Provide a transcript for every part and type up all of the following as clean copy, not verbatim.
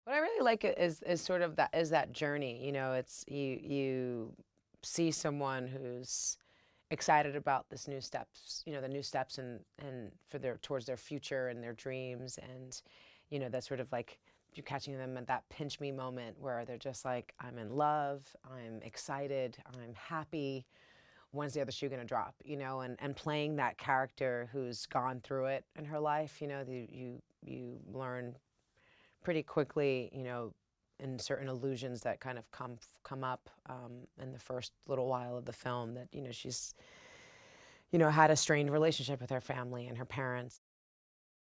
What I really like is sort of that journey. You know, it's you see someone who's excited about this new steps, the new steps and for their towards their future and their dreams, and that's sort of like you're catching them at that pinch me moment where they're just like, I'm in love, I'm excited, I'm happy. When's the other shoe gonna drop? And playing that character who's gone through it in her life. You learn pretty quickly, in certain illusions that kind of come up in the first little while of the film, that she's had a strained relationship with her family and her parents.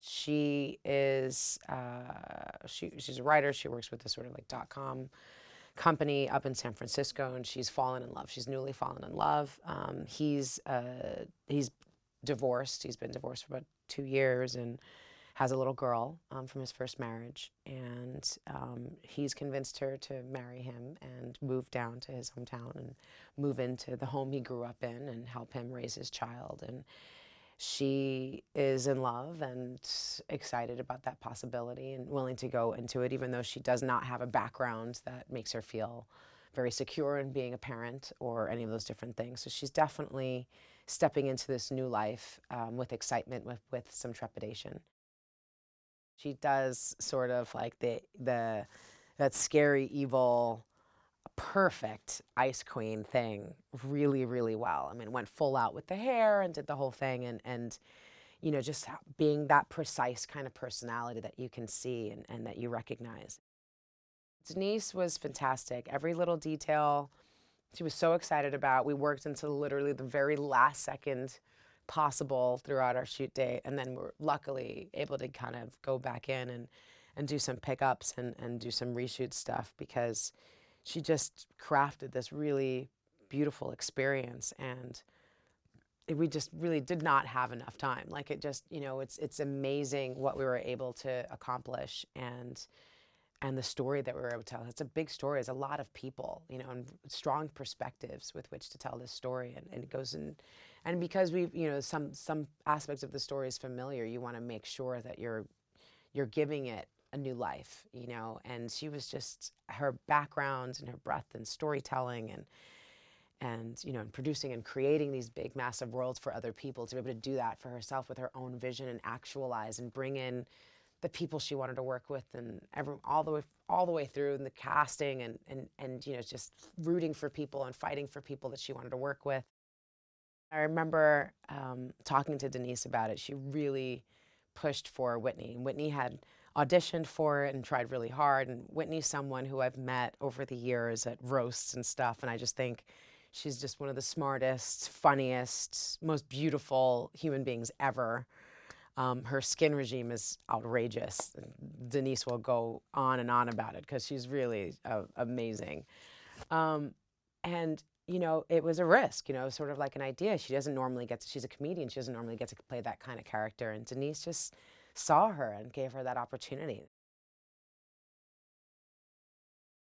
She is she's a writer. She works with this sort of like .com company up in San Francisco, and she's fallen in love. She's newly fallen in love. He's divorced. He's been divorced for about 2 years and has a little girl from his first marriage. And he's convinced her to marry him and move down to his hometown and move into the home he grew up in and help him raise his child. And she is in love and excited about that possibility and willing to go into it, even though she does not have a background that makes her feel very secure in being a parent or any of those different things. So she's definitely stepping into this new life with excitement, with some trepidation. She does sort of like the that scary, evil, perfect Ice Queen thing really, really well. I mean, went full out with the hair and did the whole thing, and just being that precise kind of personality that you can see and that you recognize. Denise was fantastic. Every little detail she was so excited about. We worked until literally the very last second possible throughout our shoot date, and then we're luckily able to kind of go back in and do some pickups and do some reshoot stuff, because she just crafted this really beautiful experience, and we just really did not have enough time. Like, it just, it's amazing what we were able to accomplish, and the story that we were able to tell. It's a big story. It's a lot of people, and strong perspectives with which to tell this story. And it goes in, and because we've, some aspects of the story is familiar, you want to make sure that you're giving it a new life, And she was just, her background and her breadth and storytelling and producing and creating these big, massive worlds for other people, to be able to do that for herself with her own vision and actualize and bring in the people she wanted to work with, and all the way through in the casting, and just rooting for people and fighting for people that she wanted to work with. I remember talking to Denise about it. She really pushed for Whitney, and Whitney had auditioned for it and tried really hard. And Whitney's someone who I've met over the years at roasts and stuff, and I just think she's just one of the smartest, funniest, most beautiful human beings ever. Her skin regime is outrageous. Denise will go on and on about it because she's really amazing. Um, and it was a risk, sort of like an idea. She doesn't normally get to, she's a comedian. She doesn't normally get to play that kind of character. And Denise just saw her and gave her that opportunity.